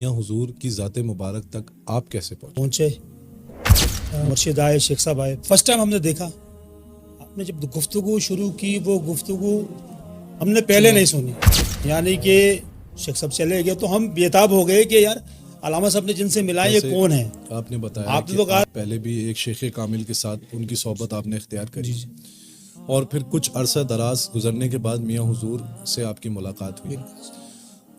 یا حضور کی ذات مبارک تک آپ کیسے پہنچے؟ مرشد آئے، شیخ صاحب آئے، فرسٹ ٹائم ہم نے دیکھا. آپ نے جب گفتگو شروع کی وہ گفتگو ہم نے پہلے نہیں سنی، یعنی کہ شیخ صاحب چلے گئے تو ہم بےتاب ہو گئے کہ یار علامہ صاحب نے جن سے ملا یہ کون ہے. آپ نے بتایا کہ آپ پہلے بھی ایک شیخ کامل کے ساتھ ان کی صحبت آپ نے اختیار کری اور پھر کچھ عرصہ دراز گزرنے کے بعد میاں حضور سے آپ کی ملاقات ہوئی.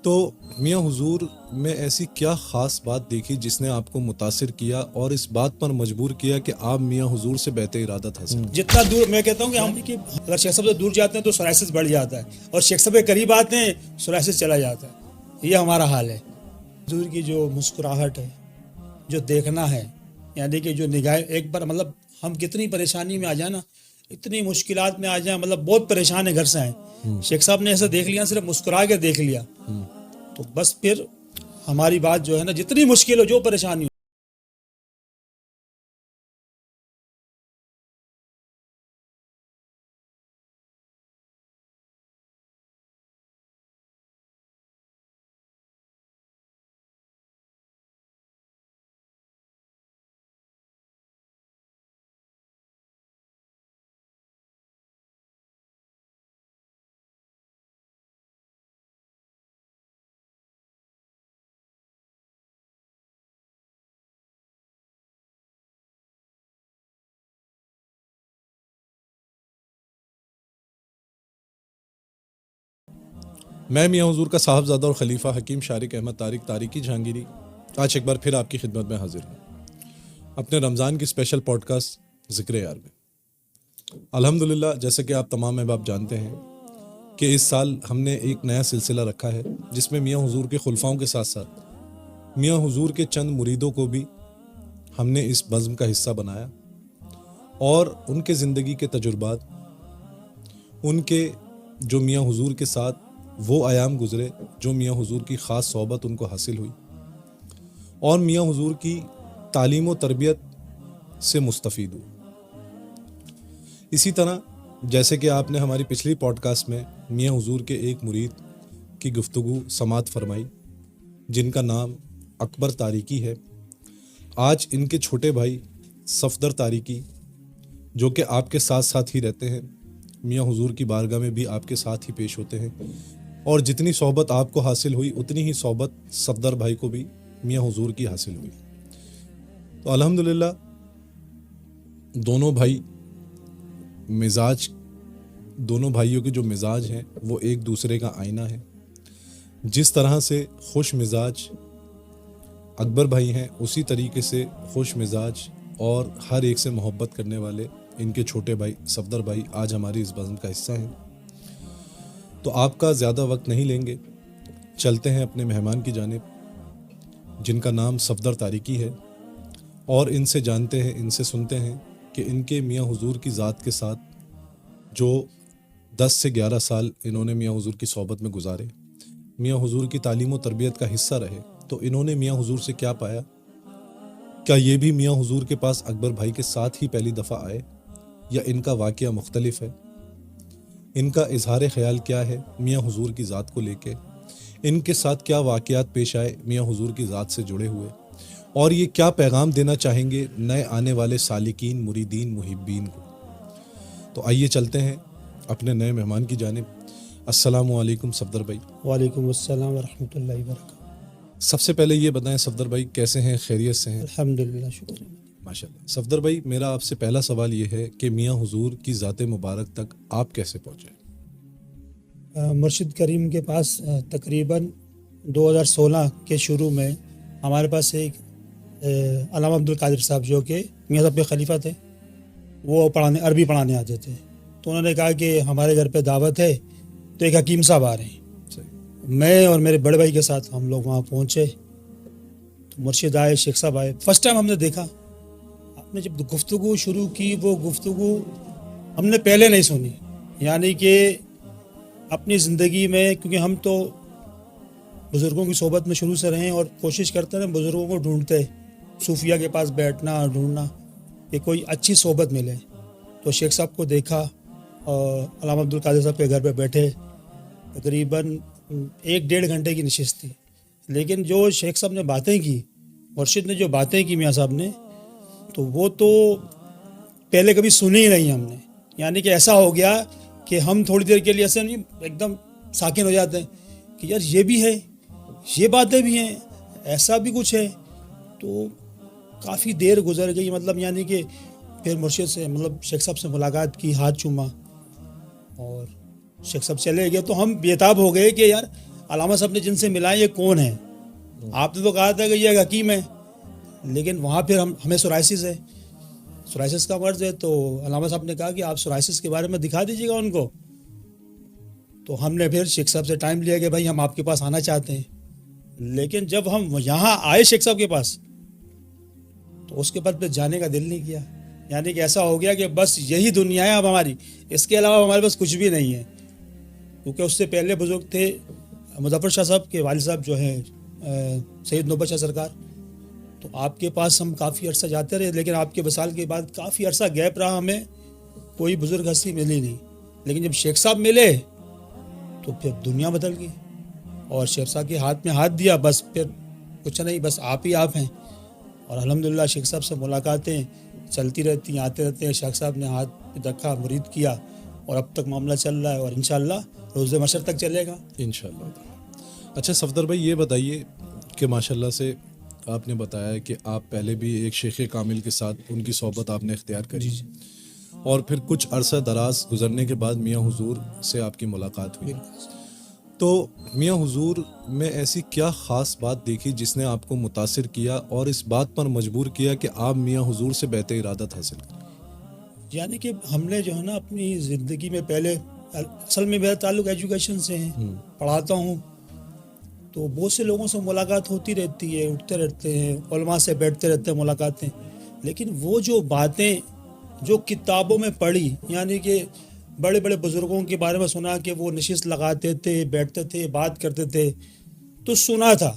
تو میاں حضور میں ایسی کیا خاص بات دیکھی جس نے آپ کو متاثر کیا اور اس بات پر مجبور کیا کہ آپ میاں حضور سے بیعت ارادت حاصل؟ جتنا دور میں کہتا ہوں کہ ہم اگر شیخ صاحب سے دور جاتے ہیں تو سورائسس بڑھ جاتا ہے، اور شیخ صاحب کے قریب آتے ہیں سورائسس چلا جاتا ہے. یہ ہمارا حال ہے. حضور کی جو مسکراہٹ ہے، جو دیکھنا ہے، یعنی کہ جو نگاہ ایک بار مطلب ہم کتنی پریشانی میں آ جائیں نا، اتنی مشکلات میں آ جائیں، مطلب بہت پریشان ہے گھر سے آئیں، شیخ صاحب نے ایسا دیکھ لیا، صرف مسکرا کے دیکھ لیا تو بس پھر ہماری بات جو ہے نا، جتنی مشکل ہو، جو پریشانی ہو. میں میاں حضور کا صاحبزادہ اور خلیفہ حکیم شارق احمد طارق طارقی جہانگیری آج ایک بار پھر آپ کی خدمت میں حاضر ہوں اپنے رمضان کی اسپیشل پوڈ کاسٹ ذکر یار میں. الحمدللہ جیسے کہ آپ تمام احباب جانتے ہیں کہ اس سال ہم نے ایک نیا سلسلہ رکھا ہے جس میں میاں حضور کے خلفاؤں کے ساتھ ساتھ میاں حضور کے چند مریدوں کو بھی ہم نے اس بزم کا حصہ بنایا اور ان کے زندگی کے تجربات، ان کے جو میاں حضور کے ساتھ وہ ایام گزرے جو میاں حضور کی خاص صحبت ان کو حاصل ہوئی اور میاں حضور کی تعلیم و تربیت سے مستفید ہوئی. اسی طرح جیسے کہ آپ نے ہماری پچھلی پوڈ کاسٹ میں میاں حضور کے ایک مرید کی گفتگو سماعت فرمائی جن کا نام اکبر طارقی ہے، آج ان کے چھوٹے بھائی صفدر طارقی جو کہ آپ کے ساتھ ساتھ ہی رہتے ہیں، میاں حضور کی بارگاہ میں بھی آپ کے ساتھ ہی پیش ہوتے ہیں اور جتنی صحبت آپ کو حاصل ہوئی اتنی ہی صحبت صفدر بھائی کو بھی میاں حضور کی حاصل ہوئی. تو الحمدللہ دونوں بھائیوں کے جو مزاج ہیں وہ ایک دوسرے کا آئینہ ہے. جس طرح سے خوش مزاج اکبر بھائی ہیں اسی طریقے سے خوش مزاج اور ہر ایک سے محبت کرنے والے ان کے چھوٹے بھائی صفدر بھائی آج ہماری اس بزم کا حصہ ہیں. تو آپ کا زیادہ وقت نہیں لیں گے، چلتے ہیں اپنے مہمان کی جانب جن کا نام صفدر طارقی ہے اور ان سے جانتے ہیں، ان سے سنتے ہیں کہ ان کے میاں حضور کی ذات کے ساتھ جو 10 سے 11 سال انہوں نے میاں حضور کی صحبت میں گزارے، میاں حضور کی تعلیم و تربیت کا حصہ رہے، تو انہوں نے میاں حضور سے کیا پایا، کیا یہ بھی میاں حضور کے پاس اکبر بھائی کے ساتھ ہی پہلی دفعہ آئے یا ان کا واقعہ مختلف ہے، ان کا اظہار خیال کیا ہے میاں حضور کی ذات کو لے کے، ان کے ساتھ کیا واقعات پیش آئے میاں حضور کی ذات سے جڑے ہوئے، اور یہ کیا پیغام دینا چاہیں گے نئے آنے والے سالکین، مریدین، محبین کو. تو آئیے چلتے ہیں اپنے نئے مہمان کی جانب. السلام علیکم صفدر بھائی. وعلیکم السلام ورحمۃ اللہ وبرکاتہ. سب سے پہلے یہ بتائیں صفدر بھائی کیسے ہیں، خیریت سے ہیں؟ الحمدللہ، شکر. ماشاءاللہ. صفدر بھائی میرا آپ سے پہلا سوال یہ ہے کہ میاں حضور کی ذات مبارک تک آپ کیسے پہنچے؟ مرشد کریم کے پاس تقریباً 2016 کے شروع میں ہمارے پاس ایک علامہ عبدالقادر صاحب جو کہ میاں صاحب کے خلیفہ تھے، وہ عربی پڑھانے آتے تھے. تو انہوں نے کہا کہ ہمارے گھر پہ دعوت ہے تو ایک حکیم صاحب آ رہے ہیں. میں اور میرے بڑے بھائی کے ساتھ ہم لوگ وہاں پہنچے تو مرشد آئے، شیخ صاحب آئے. فرسٹ ٹائم ہم نے دیکھا. آپ نے جب گفتگو شروع کی وہ گفتگو ہم نے پہلے نہیں سنی، یعنی کہ اپنی زندگی میں، کیونکہ ہم تو بزرگوں کی صحبت میں شروع سے رہیں اور کوشش کرتے ہیں بزرگوں کو ڈھونڈتے، صوفیہ کے پاس بیٹھنا ڈھونڈنا کہ کوئی اچھی صحبت ملے. تو شیخ صاحب کو دیکھا اور علامہ عبدالقادر صاحب کے گھر پہ بیٹھے. تقریباً 1-1.5 گھنٹے کی نشست تھی، لیکن جو شیخ صاحب نے باتیں کی، مرشد نے جو باتیں کی میاں صاحب نے، تو وہ تو پہلے کبھی سنی ہی نہیں ہم نے. یعنی کہ ایسا ہو گیا کہ ہم تھوڑی دیر کے لیے ایسے نہیں ایک دم ساکن ہو جاتے ہیں کہ یار یہ بھی ہے، یہ باتیں بھی ہیں، ایسا بھی کچھ ہے. تو کافی دیر گزر گئی، مطلب یعنی کہ پھر مرشد سے مطلب شیخ صاحب سے ملاقات کی، ہاتھ چوما اور شیخ صاحب چلے گئے. تو ہم بےتاب ہو گئے کہ یار علامہ صاحب نے جن سے ملا یہ کون ہے؟ آپ نے تو کہا تھا کہ یہ ایک حکیم ہے، لیکن وہاں پھر ہمیں سورائسس ہے، سورائسس کا مرض ہے. تو علامہ صاحب نے کہا کہ آپ سورائسس کے بارے میں دکھا دیجیے گا ان کو. تو ہم نے پھر شیخ صاحب سے ٹائم لیا کہ بھائی ہم آپ کے پاس آنا چاہتے ہیں. لیکن جب ہم یہاں آئے شیخ صاحب کے پاس تو اس کے بعد پھر جانے کا دل نہیں کیا. یعنی کہ ایسا ہو گیا کہ بس یہی دنیا ہے اب ہماری، اس کے علاوہ ہمارے پاس کچھ بھی نہیں ہے. کیونکہ اس سے پہلے بزرگ تھے مظفر شاہ صاحب کے والد صاحب جو ہیں سید نوبت شاہ سرکار. تو آپ کے پاس ہم کافی عرصہ جاتے رہے، لیکن آپ کے وصال کے بعد کافی عرصہ گیپ رہا، ہمیں کوئی بزرگ ہستی ملی نہیں. لیکن جب شیخ صاحب ملے تو پھر دنیا بدل گئی، اور شیخ صاحب کے ہاتھ میں ہاتھ دیا، بس پھر کچھ نہیں، بس آپ ہی آپ ہیں. اور الحمدللہ شیخ صاحب سے ملاقاتیں چلتی رہتی ہیں، آتے رہتے ہیں. شیخ صاحب نے ہاتھ پہ رکھا، مرید کیا، اور اب تک معاملہ چل رہا ہے، اور انشاءاللہ روز محشر تک چلے گا انشاءاللہ. اچھا صفدر بھائی، یہ بتائیے کہ ماشاءاللہ سے آپ نے بتایا کہ آپ پہلے بھی ایک شیخ کامل کے ساتھ ان کی صحبت آپ نے اختیار کری، اور پھر کچھ عرصہ دراز گزرنے کے بعد میاں حضور سے آپ کی ملاقات ہوئی. تو میاں حضور میں ایسی کیا خاص بات دیکھی جس نے آپ کو متاثر کیا اور اس بات پر مجبور کیا کہ آپ میاں حضور سے بیعت ارادت حاصل کریں؟ یعنی کہ ہم نے جو ہے نا اپنی زندگی میں پہلے، اصل میں میرا تعلق ایجوکیشن سے ہے، پڑھاتا ہوں، تو بہت سے لوگوں سے ملاقات ہوتی رہتی ہے، اٹھتے رہتے ہیں، علماء سے بیٹھتے رہتے ہیں ملاقاتیں. لیکن وہ جو باتیں جو کتابوں میں پڑھی، یعنی کہ بڑے بڑے بزرگوں کے بارے میں سنا کہ وہ نشست لگاتے تھے، بیٹھتے تھے، بات کرتے تھے، تو سنا تھا.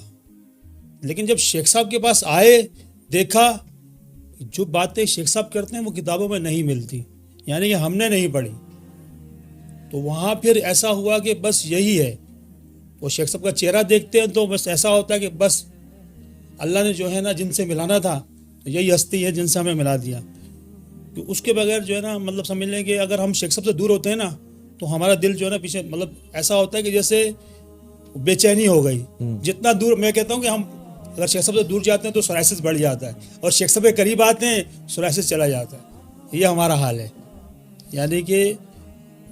لیکن جب شیخ صاحب کے پاس آئے، دیکھا جو باتیں شیخ صاحب کرتے ہیں وہ کتابوں میں نہیں ملتی، یعنی کہ ہم نے نہیں پڑھی. تو وہاں پھر ایسا ہوا کہ بس یہی ہے. وہ شیخ صاحب کا چہرہ دیکھتے ہیں تو بس ایسا ہوتا ہے کہ بس اللہ نے جو ہے نا جن سے ملانا تھا یہی ہستی ہے جن سے ہمیں ملا دیا. کہ اس کے بغیر جو ہے نا مطلب سمجھ لیں کہ اگر ہم شیخ صاحب سے دور ہوتے ہیں نا تو ہمارا دل جو ہے نا پیچھے، مطلب ایسا ہوتا ہے کہ جیسے بے چینی ہو گئی. جتنا دور، میں کہتا ہوں کہ ہم اگر شیخ صاحب سے دور جاتے ہیں تو سورائسس بڑھ جاتا ہے، اور شیخ صاحب کے قریب آتے ہیں سورائسس چلا جاتا ہے. یہ ہمارا حال ہے. یعنی کہ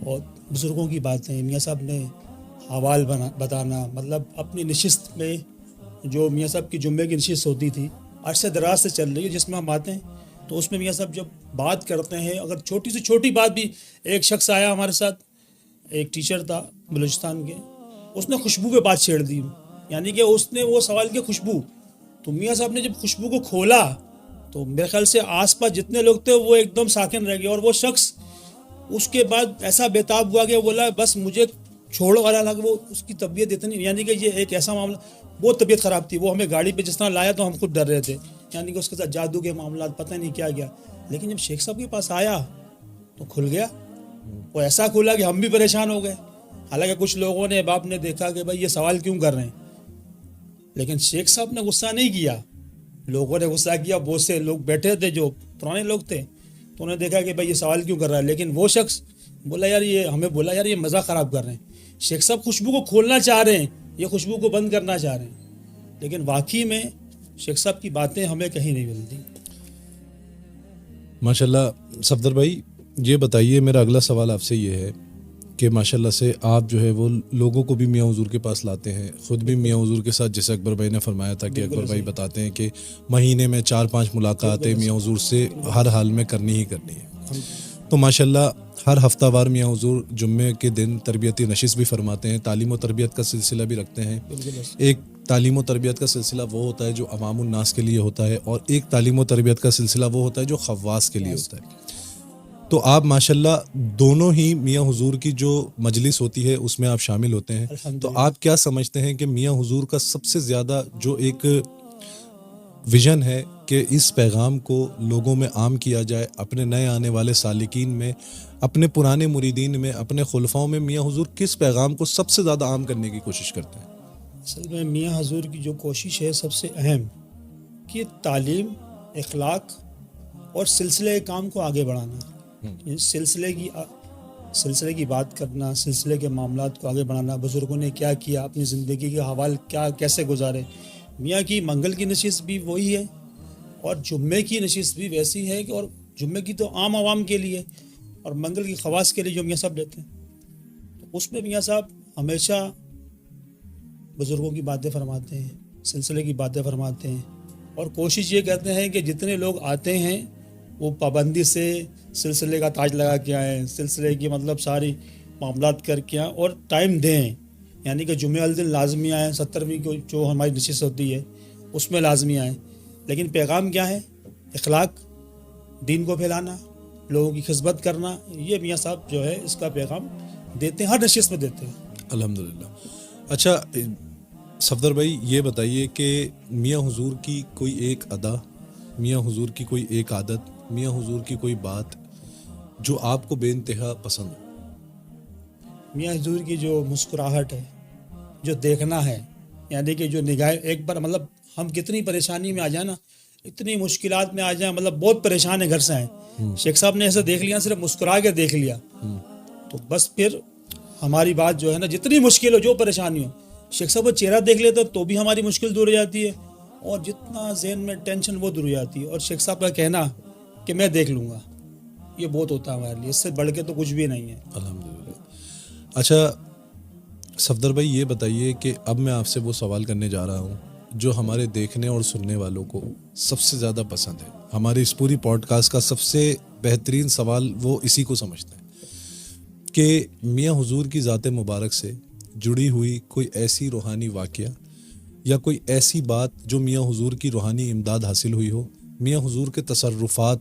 اور بزرگوں کی باتیں، میاں صاحب نے حوال بتانا، مطلب اپنی نشست میں جو میاں صاحب کی جمعے کی نشست ہوتی تھی، عرصے دراز سے چل رہی ہے جس میں ہم آتے ہیں، تو اس میں میاں صاحب جب بات کرتے ہیں، اگر چھوٹی سے چھوٹی بات بھی، ایک شخص آیا ہمارے ساتھ، ایک ٹیچر تھا بلوچستان کے، اس نے خوشبو پہ بات چھیڑ دی. یعنی کہ اس نے وہ سوال کیا خوشبو، تو میاں صاحب نے جب خوشبو کو کھولا تو میرے خیال سے آس پاس جتنے لوگ تھے وہ ایک دم ساکن رہ گئے. اور وہ شخص اس کے بعد ایسا بےتاب ہوا کہ بولا بس مجھے چھوڑو. اور حالانکہ وہ اس کی طبیعت اتنی، یعنی کہ یہ ایک ایسا معاملہ، بہت طبیعت خراب تھی. وہ ہمیں گاڑی پہ جس طرح لایا تو ہم خود ڈر رہے تھے، یعنی کہ اس کے ساتھ جادو کے معاملات، پتہ نہیں کیا گیا. لیکن جب شیخ صاحب کے پاس آیا تو کھل گیا. وہ ایسا کھلا کہ ہم بھی پریشان ہو گئے. حالانکہ کچھ لوگوں نے باپ نے دیکھا کہ بھائی یہ سوال کیوں کر رہے ہیں، لیکن شیخ صاحب نے غصہ نہیں کیا. لوگوں نے غصہ کیا، بہت سے لوگ بیٹھے تھے جو پرانے لوگ تھے، تو انہوں نے دیکھا کہ بھائی یہ سوال کیوں کر رہا ہے. لیکن وہ شخص بولا یار یہ ہمیں بولا یار یہ مزہ خراب کر رہے ہیں. شیخ صاحب خوشبو کو کھولنا چاہ رہے ہیں، یہ خوشبو کو بند کرنا چاہ رہے ہیں. لیکن واقعی میں شیخ صاحب کی باتیں ہمیں کہیں نہیں ملتی. ماشاءاللہ صفدر بھائی، یہ بتائیے، میرا اگلا سوال آپ سے یہ ہے کہ ماشاءاللہ سے آپ جو ہے وہ لوگوں کو بھی میاں حضور کے پاس لاتے ہیں، خود بھی میاں حضور کے ساتھ، جیسے اکبر بھائی نے فرمایا تھا کہ اکبر بھائی بتاتے ہیں کہ مہینے میں 4-5 ملاقاتیں میاں حضور سے ہر حال میں کرنی ہی کرنی ہے. تو ماشاءاللہ ہر ہفتہ وار میاں حضور جمعے کے دن تربیتی نشست بھی فرماتے ہیں، تعلیم و تربیت کا سلسلہ بھی رکھتے ہیں. ایک تعلیم و تربیت کا سلسلہ وہ ہوتا ہے جو عوام الناس کے لیے ہوتا ہے، اور ایک تعلیم و تربیت کا سلسلہ وہ ہوتا ہے جو خواص کے لیے ہوتا ہے. تو آپ ماشاءاللہ دونوں ہی میاں حضور کی جو مجلس ہوتی ہے اس میں آپ شامل ہوتے ہیں. تو آپ کیا سمجھتے ہیں کہ میاں حضور کا سب سے زیادہ جو ایک ویژن ہے کہ اس پیغام کو لوگوں میں عام کیا جائے، اپنے نئے آنے والے سالکین میں، اپنے پرانے مریدین میں، اپنے خلفاؤں میں، میاں حضور کس پیغام کو سب سے زیادہ عام کرنے کی کوشش کرتے ہیں؟ اصل میں میاں حضور کی جو کوشش ہے سب سے اہم کہ تعلیم، اخلاق اور سلسلے کام کو آگے بڑھانا، سلسلے کی بات کرنا، سلسلے کے معاملات کو آگے بڑھانا، بزرگوں نے کیا کیا، اپنی زندگی کے حوال کیسے گزارے. میاں کی منگل کی نشست بھی وہی ہے اور جمعے کی نشست بھی ویسی ہے کہ اور جمعے کی تو عام عوام کے لیے اور منگل کی خواص کے لیے جو میاں صاحب لیتے ہیں. تو اس میں میاں صاحب ہمیشہ بزرگوں کی باتیں فرماتے ہیں، سلسلے کی باتیں فرماتے ہیں اور کوشش یہ کرتے ہیں کہ جتنے لوگ آتے ہیں وہ پابندی سے سلسلے کا تاج لگا کے آئیں، سلسلے کی مطلب ساری معاملات کر کے آئیں اور ٹائم دیں. یعنی کہ جمعہ والے دن لازمی آئیں، 70ویں کو جو ہماری نشست ہوتی ہے اس میں لازمی آئیں. لیکن پیغام کیا ہے؟ اخلاق، دین کو پھیلانا، لوگوں کی خدمت کرنا. یہ میاں صاحب جو ہے اس کا پیغام دیتے ہیں، ہر نشست میں دیتے ہیں. الحمدللہ. اچھا صفدر بھائی یہ بتائیے کہ میاں حضور کی کوئی ایک ادا، میاں حضور کی کوئی ایک عادت، میاں حضور کی کوئی بات جو آپ کو بے انتہا پسند ہو. میاں حضور کی جو مسکراہٹ ہے، جو دیکھنا ہے، یعنی کہ جو نگاہ ایک بار مطلب ہم کتنی پریشانی میں آ جائیں نا، اتنی مشکلات میں آ جائیں، مطلب بہت پریشان ہے گھر سے آئیں، شیخ صاحب نے ایسے دیکھ لیا، صرف مسکرا کے دیکھ لیا تو بس پھر ہماری بات جو ہے نا، جتنی مشکل ہو، جو پریشانی ہو، شیخ صاحب وہ چہرہ دیکھ لیتے تو بھی ہماری مشکل دور ہو جاتی ہے اور جتنا ذہن میں ٹینشن وہ دور ہو جاتی ہے. اور شیخ صاحب کا کہنا کہ میں دیکھ لوں گا، یہ بہت ہوتا ہے ہمارے لیے، اس سے بڑھ کے تو کچھ بھی نہیں ہے. الحمدللہ. اچھا صفدر بھائی یہ بتائیے کہ اب میں آپ سے وہ سوال کرنے جا رہا ہوں جو ہمارے دیکھنے اور سننے والوں کو سب سے زیادہ پسند ہے. ہماری اس پوری پوڈ کاسٹ کا سب سے بہترین سوال وہ اسی کو سمجھتے ہیں کہ میاں حضور کی ذات مبارک سے جڑی ہوئی کوئی ایسی روحانی واقعہ یا کوئی ایسی بات جو میاں حضور کی روحانی امداد حاصل ہوئی ہو، میاں حضور کے تصرفات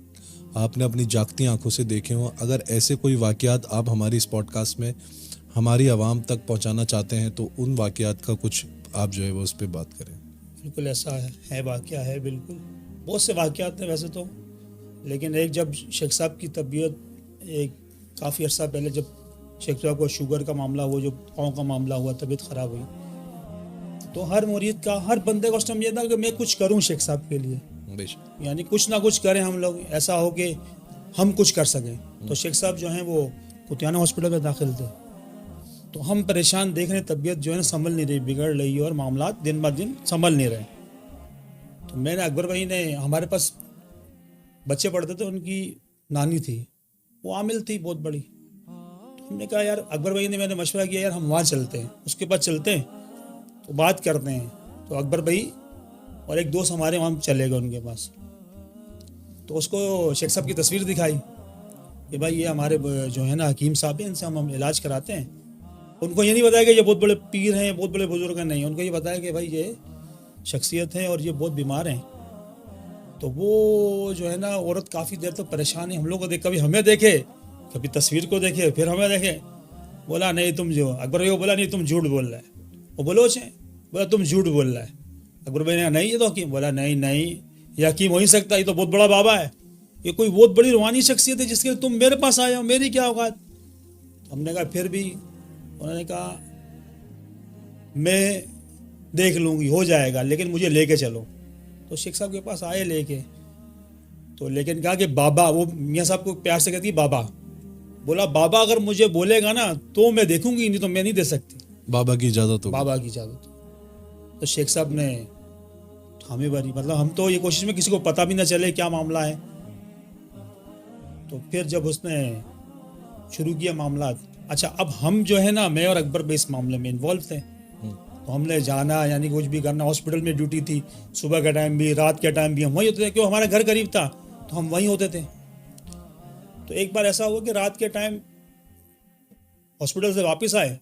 آپ نے اپنی جاگتی آنکھوں سے دیکھے ہوں. اگر ایسے کوئی واقعات آپ ہماری اس پوڈ کاسٹ میں ہماری عوام تک پہنچانا چاہتے ہیں تو ان واقعات کا کچھ آپ جو ہے وہ اس پہ بات کریں. بالکل ایسا ہے واقعہ ہے، بالکل بہت سے واقعات ہیں ویسے تو. لیکن ایک جب شیخ صاحب کی طبیعت ایک کافی عرصہ پہلے جب شیخ صاحب کو شوگر کا معاملہ ہوا، جو پاؤں کا معاملہ ہوا، طبیعت خراب ہوئی، تو ہر مرید کا، ہر بندے کا اس ٹائم یہ تھا کہ میں کچھ کروں شیخ صاحب کے لیے، یعنی کچھ نہ کچھ کریں ہم لوگ، ایسا ہو کہ ہم کچھ کر سکیں. تو شیخ صاحب جو ہیں وہ کتیانہ ہاسپٹل میں داخل تھے، تو ہم پریشان دیکھ رہے، طبیعت جو ہے نا سنبھل نہیں رہی، بگڑ رہی ہے اور معاملات دن بہ دن سنبھل نہیں رہے. تو میں نے اکبر بھائی نے، ہمارے پاس بچے پڑھتے تھے، ان کی نانی تھی، وہ عامل تھی بہت بڑی. تو ہم نے کہا یار، اکبر بھائی نے، میں نے مشورہ کیا یار ہم وہاں چلتے ہیں، اس کے پاس چلتے ہیں تو بات کرتے ہیں. تو اکبر بھائی اور ایک دوست ہمارے وہاں چلے گئے ان کے پاس. تو اس کو شیخ صاحب کی تصویر دکھائی کہ بھائی یہ ہمارے جو ہے نا حکیم صاحب ہیں، ان سے ہم علاج کراتے ہیں. ان کو یہ نہیں بتایا کہ یہ بہت بڑے پیر ہیں، بہت بڑے بزرگ ہیں، نہیں، ان کو یہ بتایا کہ بھائی یہ شخصیت ہیں اور یہ بہت بیمار ہیں. تو وہ جو ہے نا عورت کافی دیر تک پریشان ہے، ہم لوگ کو دیکھ، کبھی ہمیں دیکھے، کبھی تصویر کو دیکھے، پھر ہمیں دیکھے. بولا نہیں تم جو، اکبر بھائی کو بولا نہیں تم جھوٹ بول رہا ہے، وہ بولوچ ہیں، بولا تم جھوٹ بول رہا ہے. اکبر بھائی نے نہیں یہ تو حکیم، بولا نہیں یہ حکیم ہو ہی سکتا، یہ تو بہت بڑا بابا ہے، یہ کوئی بہت بڑی روحانی شخصیت ہے جس کے لیے تم میرے پاس آئے ہو، میری کیا اوقات. ہم نے کہا پھر بھی، انہوں نے کہا میں دیکھ لوں گی، ہو جائے گا، لیکن مجھے لے کے چلو. تو شیخ صاحب کے پاس آئے لے کے، تو لیکن کہا کہ بابا، وہ میاں صاحب کو پیار سے کہتی بابا، بولا بابا اگر مجھے بولے گا نا تو میں دیکھوں گی، نہیں تو میں نہیں دے سکتی، بابا کی اجازت ہو. بابا کی اجازت. تو شیخ صاحب نے ہمیں بری، مطلب ہم تو یہ کوشش میں کسی کو پتہ بھی نہ چلے کیا معاملہ ہے. تو پھر جب اس نے شروع کیا معاملات، اچھا اب ہم جو ہے نا، میں اور اکبر بھائی اس معاملے میں انوالو تھے، تو ہم نے جانا، یعنی کچھ بھی کرنا، ہاسپٹل میں ڈیوٹی تھی، صبح کا ٹائم بھی، رات کے ٹائم بھی ہم وہیں ہوتے تھے، کیوں ہمارا گھر قریب تھا تو ہم وہیں ہوتے تھے. تو ایک بار ایسا ہوا کہ رات کے ٹائم ہاسپٹل سے واپس آئے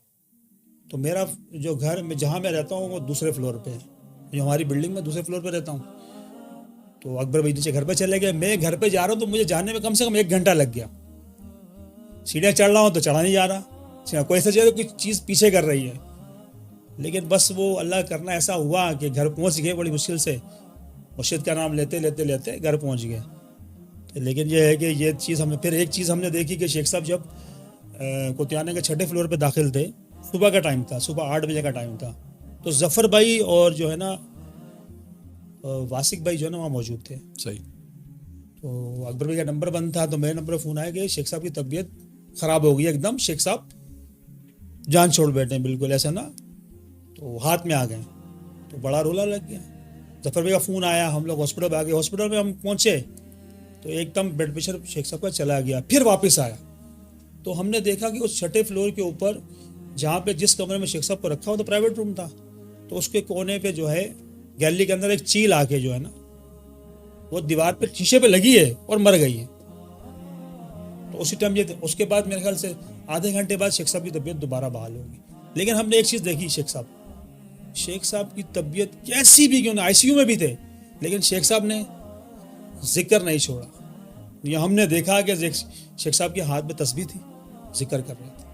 تو میرا جو گھر میں جہاں میں رہتا ہوں وہ دوسرے فلور پہ ہے، جو ہماری بلڈنگ میں دوسرے فلور پہ رہتا ہوں. تو اکبر بھائی نیچے گھر پہ چلے گئے، میں گھر پہ جا رہا ہوں تو مجھے جانے میں کم سے کم 1 گھنٹہ لگ گیا. سیڑھیاں چڑھ رہا ہوں تو چڑھا نہیں جا رہا، کوئی ایسا چیز، کوئی چیز پیچھے کر رہی ہے. لیکن بس وہ اللہ کرنا ایسا ہوا کہ گھر پہنچ گئے بڑی مشکل سے، مرشد کا نام لیتے لیتے لیتے گھر پہنچ گئے. لیکن یہ ہے کہ یہ چیز ہم نے، پھر ایک چیز ہم نے دیکھی کہ شیخ صاحب جب کوتیانے کے 6 فلور پہ داخل تھے، صبح کا ٹائم تھا، صبح 8 بجے کا ٹائم تھا، تو تو ظفر بھائی اور جو ہے نا واسق بھائی جو ہے نا وہاں موجود تھے. صحیح. تو اکبر بھائی کا نمبر بند تھا تو میرے نمبر پہ فون آیا کہ شیخ صاحب کی طبیعت خراب ہو گئی ایک دم, شیخ صاحب جان چھوڑ بیٹھے ہیں بالکل ایسا نا, تو ہاتھ میں آ گئے. تو بڑا رولا لگ گیا. ظفر بھائی کا فون آیا, ہم لوگ ہاسپٹل میں آ گئے. ہاسپٹل میں ہم پہنچے تو ایک دم بلڈ پریشر شیخ صاحب کا چلا گیا. پھر واپس آیا تو ہم نے دیکھا کہ اس 6 فلور کے اوپر جہاں پہ جس کمرے میں شیخ صاحب کو رکھا ہوا تو پرائیویٹ روم تھا, تو اس کے کونے پہ جو ہے گیلری کے اندر ایک چیل آ کے جو ہے نا وہ دیوار پہ شیشے پہ لگی ہے اور مر گئی ہے. تو اسی ٹائم یہ اس کے بعد میرے خیال سے آدھے گھنٹے بعد شیخ صاحب کی طبیعت دوبارہ بحال ہوگی. لیکن ہم نے ایک چیز دیکھی, شیخ صاحب کی طبیعت کیسی بھی کیوں نہ, آئی سی یو میں بھی تھے, لیکن شیخ صاحب نے ذکر نہیں چھوڑا. یہ ہم نے دیکھا کہ شیخ صاحب کے ہاتھ میں تسبیح تھی, ذکر کر رہے تھے.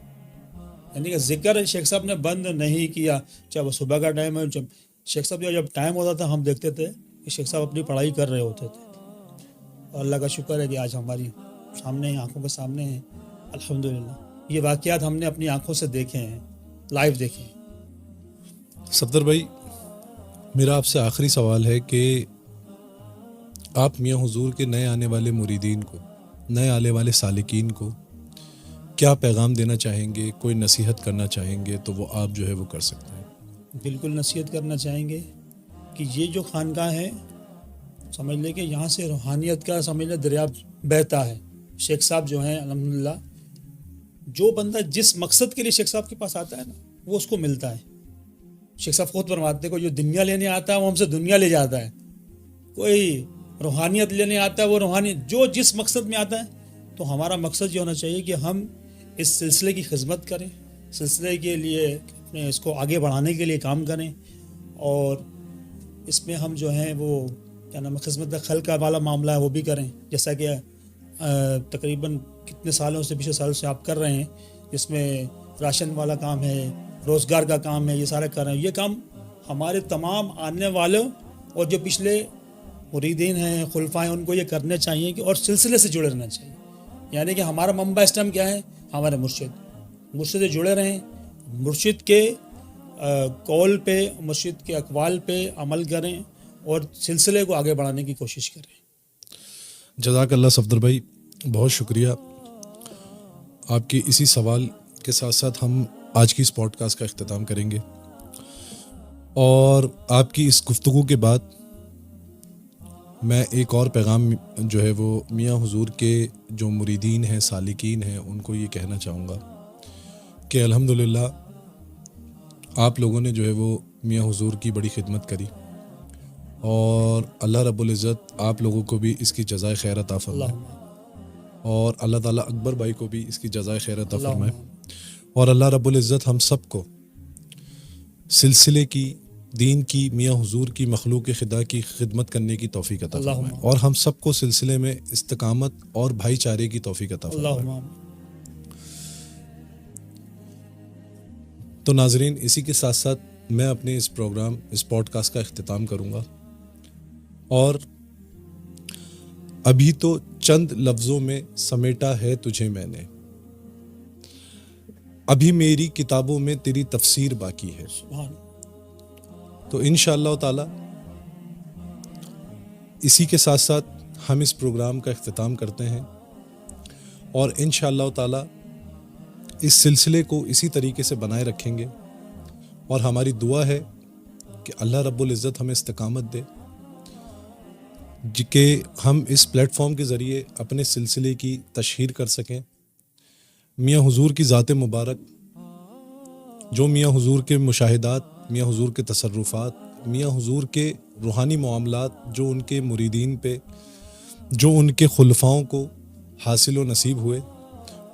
یعنی کہ ذکر شیخ صاحب نے بند نہیں کیا, چاہے وہ صبح کا ٹائم ہے. شیخ صاحب جب ٹائم ہوتا تھا ہم دیکھتے تھے کہ شیخ صاحب اپنی پڑھائی کر رہے ہوتے تھے. اور اللہ کا شکر ہے کہ آج ہماری سامنے ہیں, آنکھوں کے سامنے ہیں الحمدللہ. یہ واقعات ہم نے اپنی آنکھوں سے دیکھے ہیں, لائیو دیکھے ہیں. صفدر بھائی, میرا آپ سے آخری سوال ہے کہ آپ میاں حضور کے نئے آنے والے مریدین کو, نئے آنے والے سالکین کو کیا پیغام دینا چاہیں گے, کوئی نصیحت کرنا چاہیں گے تو وہ آپ جو ہے وہ کر سکتے ہیں. بالکل نصیحت کرنا چاہیں گے کہ یہ جو خانقاہ ہے سمجھ لیں کہ یہاں سے روحانیت کا سمجھ لیں دریا بہتا ہے. شیخ صاحب جو ہیں الحمدللہ, جو بندہ جس مقصد کے لیے شیخ صاحب کے پاس آتا ہے نا وہ اس کو ملتا ہے. شیخ صاحب خود فرماتے کو جو دنیا لینے آتا ہے وہ ہم سے دنیا لے جاتا ہے, کوئی روحانیت لینے آتا ہے وہ روحانیت, جو جس مقصد میں آتا ہے. تو ہمارا مقصد یہ ہونا چاہیے کہ ہم اس سلسلے کی خدمت کریں, سلسلے کے لیے اپنے اس کو آگے بڑھانے کے لیے کام کریں, اور اس میں ہم جو ہیں وہ کیا نام ہے خدمت خلق والا معاملہ ہے وہ بھی کریں, جیسا کہ تقریباً کتنے سالوں سے, پچھلے سالوں سے آپ کر رہے ہیں, جس میں راشن والا کام ہے, روزگار کا کام ہے, یہ سارے کر رہے ہیں. یہ کام ہمارے تمام آنے والوں اور جو پچھلے مریدین ہیں, خلفاء ہیں, ان کو یہ کرنے چاہیے کہ اور سلسلے سے جڑے رہنا چاہیے. یعنی کہ ہمارا منبع اس ٹائم کیا ہے, ہمارے مرشد سے جڑے رہیں, مرشد کے قول پہ, مرشد کے اقوال پہ عمل کریں اور سلسلے کو آگے بڑھانے کی کوشش کریں. جزاک اللہ صفدر بھائی, بہت شکریہ. آپ کے اسی سوال کے ساتھ ساتھ ہم آج کی اس پوڈ کاسٹ کا اختتام کریں گے, اور آپ کی اس گفتگو کے بعد میں ایک اور پیغام جو ہے وہ میاں حضور کے جو مریدین ہیں, سالکین ہیں, ان کو یہ کہنا چاہوں گا کہ الحمدللہ آپ لوگوں نے جو ہے وہ میاں حضور کی بڑی خدمت کری, اور اللہ رب العزت آپ لوگوں کو بھی اس کی جزائے خیر عطا فرمائے, اور اللہ تعالیٰ اکبر بھائی کو بھی اس کی جزائے خیر عطا فرمائے, اور اللہ رب العزت ہم سب کو سلسلے کی, دین کی, میاں حضور کی, مخلوق خدا کی خدمت کرنے کی توفیق عطا فرمائے, اور ہم سب کو سلسلے میں استقامت اور بھائی چارے کی توفیق عطا فرمائے. تو ناظرین, اسی کے ساتھ ساتھ میں اپنے اس پروگرام, اس پوڈ کاسٹ کا اختتام کروں گا, اور ابھی تو چند لفظوں میں سمیٹا ہے تجھے میں نے, ابھی میری کتابوں میں تیری تفسیر باقی ہے. تو انشاءاللہ تعالی اسی کے ساتھ ساتھ ہم اس پروگرام کا اختتام کرتے ہیں, اور انشاءاللہ تعالی اس سلسلے کو اسی طریقے سے بنائے رکھیں گے, اور ہماری دعا ہے کہ اللہ رب العزت ہمیں استقامت دے کہ ہم اس پلیٹ فارم کے ذریعے اپنے سلسلے کی تشہیر کر سکیں. میاں حضور کی ذات مبارک, جو میاں حضور کے مشاہدات, میاں حضور کے تصرفات, میاں حضور کے روحانی معاملات جو ان کے مریدین پہ, جو ان کے خلفاؤں کو حاصل و نصیب ہوئے,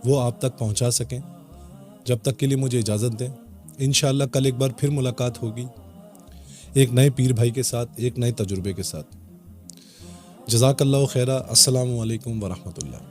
وہ آپ تک پہنچا سکیں. جب تک کے لیے مجھے اجازت دیں. انشاءاللہ کل ایک بار پھر ملاقات ہوگی ایک نئے پیر بھائی کے ساتھ, ایک نئے تجربے کے ساتھ. جزاک اللہ خیرہ. السلام علیکم ورحمۃ اللہ.